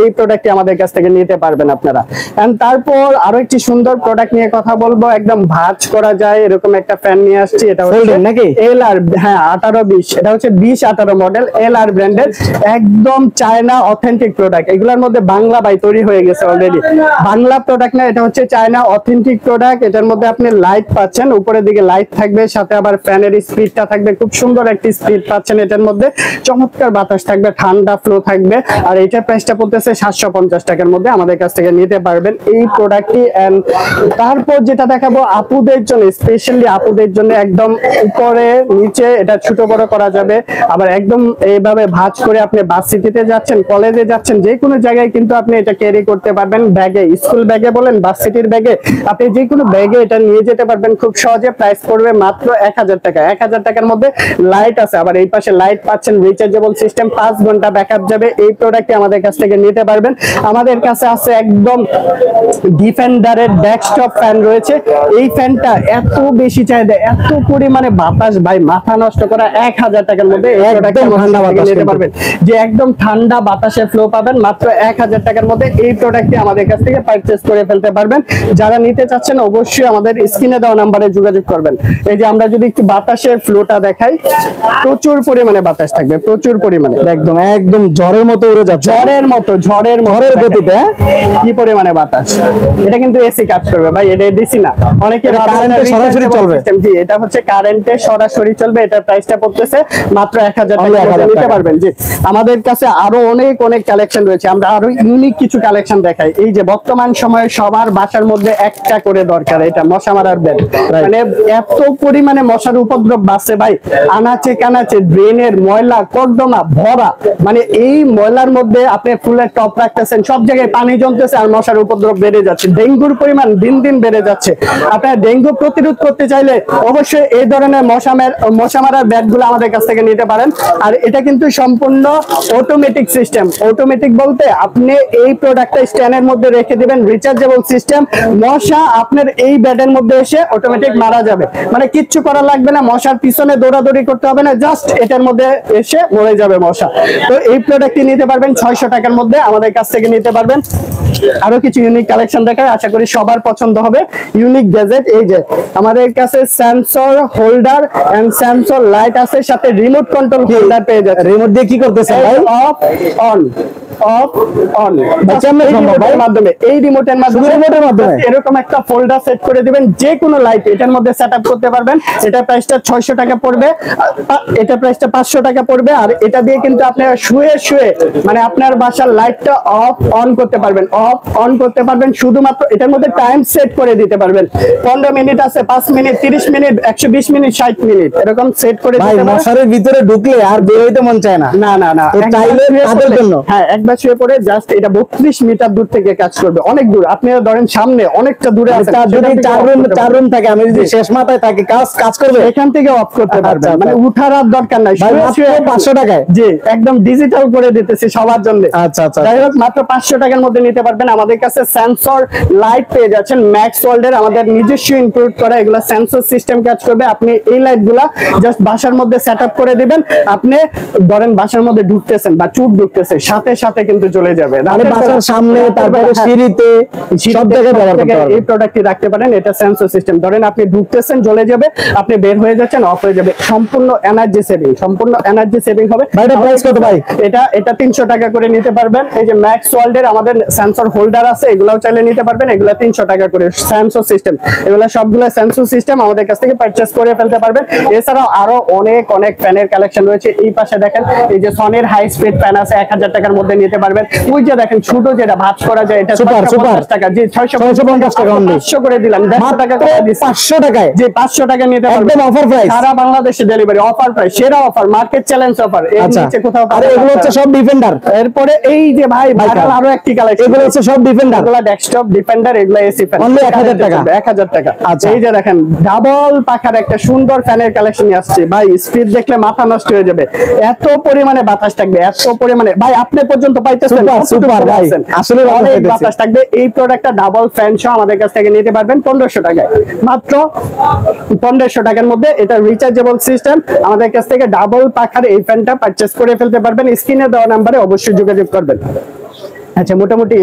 এই প্রোডাক্টটি আমাদের কাছ থেকে নিতে পারবেন আপনারা। এন্ড তারপর আরো একটি সুন্দর প্রোডাক্ট নিয়ে কথা বলবো, একদম ভাঁজ করা যায় এরকম একটা ফ্যান নিয়ে আসছি। এটা হচ্ছে নাকি এলআর, হ্যাঁ 1820, এটা হচ্ছে 2018 মডেল এলআর ব্র্যান্ডের, একদম চায়না অথেন্টিক প্রোডাক্ট। এগুলোর মধ্যে বাংলা বাই তৈরি হয়ে গেছে অলরেডি, বাংলা প্রোডাক্ট না, এটা হচ্ছে চায়না অথেন্টিক প্রোডাক্ট। এটার মধ্যে আপনি লাইট পাচ্ছেন, উপরের দিকে লাইট থাকবে, সাথে আবার ফ্যানের স্পিডটা থাকবে, খুব সুন্দর একটি স্পিড পাচ্ছেন এটার মধ্যে, চমৎকার বাতাস থাকবে, ঠান্ডা ফ্লো থাকবে। আর এটার প্রাইসটা পড়তেছে 750 টাকার মধ্যে, আমাদের কাছ থেকে নিতে পারবেন এই প্রোডাক্টটি। এন্ড তারপর যেটা দেখাবো আপুদের জন্য, স্পেশালি আপুদের জন্য, একদম উপরে নিচে এটা ছোট বড় করা যাবে, আবার একদম এইভাবে ভাঁজ করে আপনি বাস সিটিতে যাচ্ছেন, কলেজে যাচ্ছেন, যে কোনো জায়গায় কিন্তু আপনি এটা ক্যারি করতে পারবেন, ব্যাগে, স্কুল ব্যাগে বলেন, বাস সিটির ব্যাগে, আপনি যে কোনো ব্যাগে এটা নিয়ে যেতে পারবেন খুব সহজে। প্রাইস পড়বে মাত্র 1000 টাকা। 1000 টাকার মধ্যে লাইট আছে, আবার এই পাশে লাইট পাচ্ছেন, রিচার্জেবল সিস্টেম, 5 ঘন্টা ব্যাকআপ যাবে। এই প্রোডাক্টটি আমাদের কাছ থেকে নিতে পারবেন। আমাদের কাছে আছে একদম ডিফেন্ডারের ডেস্কটপ ফ্যান রয়েছে। এই ফ্যানটা এত বেশি চাহিদা, এত পরিমাণে বাতাস ভাই, মাথা নষ্ট করা। 1000 টাকার মধ্যে এই প্রোডাক্টটি ঠান্ডা বাতাস নিতে পারবেন, যে একদম ঠান্ডা বাতাসের ফ্লো পাবেন মাত্র 1000 টাকার মধ্যে। এই প্রোডাক্টটি আমাদের কাছ থেকে পারচেজ করে ফেলতে পারবেন। যারা নিতে চাচ্ছেন অবশ্যই আমাদের স্ক্রিনে দেওয়া নাম্বারে যোগাযোগ করবেন। এই যে আমরা যদি একটু বাতাসের ফ্লোটা দেখাই, প্রচুর পরিমাণে বাতাস থাকবে, প্রচুর পরিমাণে, একদম একদম ঝড়ের মতো উড়ে যাচ্ছে, ঝড়ের গতিতে কি পরিমাণে বাতাস। এটা কিন্তু এসি কাজ করবে ভাই, এটা ডিসি না। অনেকে কারেন্টে সরাসরি চলবে, জি এটা হচ্ছে কারেন্টে সরাসরি চলবে। এটার প্রাইসটা পড়তেছে মাত্র 1000 টাকা, নিতে পারবেন। জি আমাদের কাছে আরো অনেক কালেকশন রয়েছে, আমরা আরো ইউনিক কিছু কালেকশন দেখাই। এই যে বর্তমান সময়ে সবার বাসার মধ্যে একটা করে দরকার এটা মশা মারার বেড, মানে এত পরিমাণে মশার উপদ্রব বাড়ছে ভাই, আনাচে কানাচে ড্রেনের ময়লা কর্দমা ভরা, মানে এই ময়লার মধ্যে আপনি ফুলের টপ রাখতেছেন, সব জায়গায় পানি জমতেছে, আর মশার উপদ্রব বেড়ে যাচ্ছে, ডেঙ্গুর পরিমাণ দিন দিন বেড়ে যাচ্ছে। আপনার ডেঙ্গু প্রতিরোধ করতে চাইলে অবশ্যই এই ধরনের মশা মারার ব্যাটগুলো আমাদের কাছ থেকে নিতে পারেন। আর এটা কিন্তু সম্পূর্ণ অটোমেটিক সিস্টেম। অটোমেটিক বলতে আপনি এই প্রোডাক্টটা স্ট্যান্ডের মধ্যে রেখে দিবেন, রিচার্জেবল সিস্টেম, মশা আপনার এই ব্যাটের মধ্যে এসে অটোমেটিক মারা যাবে, মানে কিচ্ছু করা লাগবে না, মশার পিছনে দৌড়াদৌড়ি করতে হবে না, জাস্ট এটার মধ্যে এসে মরে যাবে মশা। তো এই প্রোডাক্টটি নিতে পারবেন 600 টাকার মধ্যে, আমাদের কাছ থেকে নিতে পারবেন। আরো কিছু ইউনিক কালেকশন দেখায়, আশা করি সবার পছন্দ হবে। ইউনিক গ্যাজেট, এই যে আমাদের কাছে sensor holder and sensor light আছে, সাথে রিমোট কন্ট্রোল হোল্ডার পেয়ে যাচ্ছে। রিমোট দিয়ে কি করতেছে ভাই? অফ অন মাধ্যমে, এই রিমোটের মাধ্যমে এরকম একটা ফোল্ডার সেট করে দিবেন, যে কোনো লাইট এটার মধ্যে সেটআপ করতে পারবেন। এটা প্রাইসটা 600 টাকা পড়বে, এটা প্রাইসটা 500 টাকা পড়বে। আর এটা দিয়ে কিন্তু আপনারা শুয়ে মানে আপনার বাসার লাইটটা অফ অন করতে পারবেন, অফ অন করতে পারবেন। শুধুমাত্র এটার মধ্যে টাইম সেট করে দিতে পারবেন, 15 মিনিট আছে, 5 মিনিট, 30 মিনিট, 120 মিনিট, 60 মিনিট, এরকম সেট করে দিতে পারবেন। মশারের ভিতরে ঢুকলে আর বের হইতে মন চায় না, না চাইলে তাদের জন্য, হ্যাঁ একবার শুয়ে পড়ে জাস্ট এটা 32 মিটার দূর থেকে কাজ করবে, অনেক দূর। আপনি ধরেন সামনে অনেকটা দূরে আছে, যদি 4 রুম থাকে, আমি যদি শেষ মাথায় থাকি, কাজ করবে, এখান থেকে অফ করতে পারবেন, মানে উঠার আর দরকার নাই। 500 টাকায়, জি একদম ডিজিটাল করে দিতেছি সবার জন্য। আচ্ছা যাই হোক, মাত্র 500 টাকার মধ্যে নিতে পারবেন। আমাদের কাছে সেন্সর লাইট পেয়ে যাচ্ছেন ম্যাক্স ওয়ার্ল্ডের, আমাদের নিজস্ব ইনক্লুড করা, এগুলা সেন্সর সিস্টেম কাজ করবে। আপনি এই লাইটগুলা জাস্ট বাসার মধ্যে সেটআপ করে দিবেন, আপনি ধরেন বাসার মধ্যে ঢুকতেছেন বা চুপ ঢুকতেছে, সাথে সাথে কিন্তু চলে যাবে, মানে বাসার সামনে, তারপরে সিঁড়িতে, সব জায়গায় ব্যবহার করতে পারবেন। এই প্রোডাক্টটি রাখতে পারেন, এটা সেন্সর সিস্টেম, ধরেন আপনি ঢুকতেছেন জ্বলে যাবে, আপনি বের হয়ে যাচ্ছেন অফ হয়ে যাবে, সম্পূর্ণ এনার্জি সেভিং হবে। ভাইটা প্রাইস কত ভাই? এটা 300 টাকা করে নিতে পারবেন। এই যে ম্যাক্স ওয়ার্ল্ডের আমাদের সেন্সর হোল্ডার আছে, এগুলাও চাইলে নিতে পারবেন, এগুলা 300 টাকা করে। সেন্সর সিস্টেম, এগুলা সবগুলা সেন্সর সিস্টেম, আমাদের কাছ থেকে পারচেজ করে ফেলতে পারবেন। এছাড়াও আরো অনেক ফ্যানের কালেকশন রয়েছে। এই পাশে দেখেন, এই যে সনির হাই স্পিড ফ্যান আছে, 1000 টাকার মধ্যে নিতে পারবেন। ওই যে দেখেন ছোট যেটা ভাঁজ করা যায়, এটা সুপার টাকা, জি 650 টাকা অনলি, 500 করে দিলাম, 150 টাকা করে দিছি, 500 টাকায়, জি 500 টাকা নিতে পারবেন, একদম অফার প্রাইস, সারা বাংলাদেশে ডেলিভারি, অফার প্রাইস, সেরা অফার, মার্কেট চ্যালেঞ্জ অফার। এর নিচে কোথাও, আরে এগুলো হচ্ছে সব ডিফেন্ডার। এরপরে এই যে ভাই ভাইরাল আরো একটি কালেকশন, এগুলো হচ্ছে সব ডিফেন্ডার, এগুলো ডেস্কটপ ডিফেন্ডার, এগুলো এসি ফ্যান, অনলি 1000 টাকা, 1000 টাকা। আচ্ছা এই যে দেখেন ডাবল পাখার একটা সুন্দর ফ্যানের কালেকশন আসছে ভাই, স্পিড দেখলে মাথা নষ্ট হয়ে যাবে, এত পরিমাণে বাতাস থাকবে, এত পরিমাণে ভাই আপনি পর্যন্ত পাইতেছেন, সুপার ভাই, আসলে অনেক বাতাস থাকবে। এই প্রোডাক্টটা ডাবল ফ্যান সহ আমাদের কাছ থেকে নিতে পারবেন 1500 টাকায়, মাত্র 1500 টাকার মধ্যে। এটা রিচার্জেবল সিস্টেম, আমাদের কাছ থেকে ডাবল পাখার এই ফ্যানটা পারচেজ করে ফেলতে পারবেন। স্ক্রিনে দেওয়া নাম্বারে অবশ্যই যোগাযোগ করবেন। আচ্ছা মোটামুটি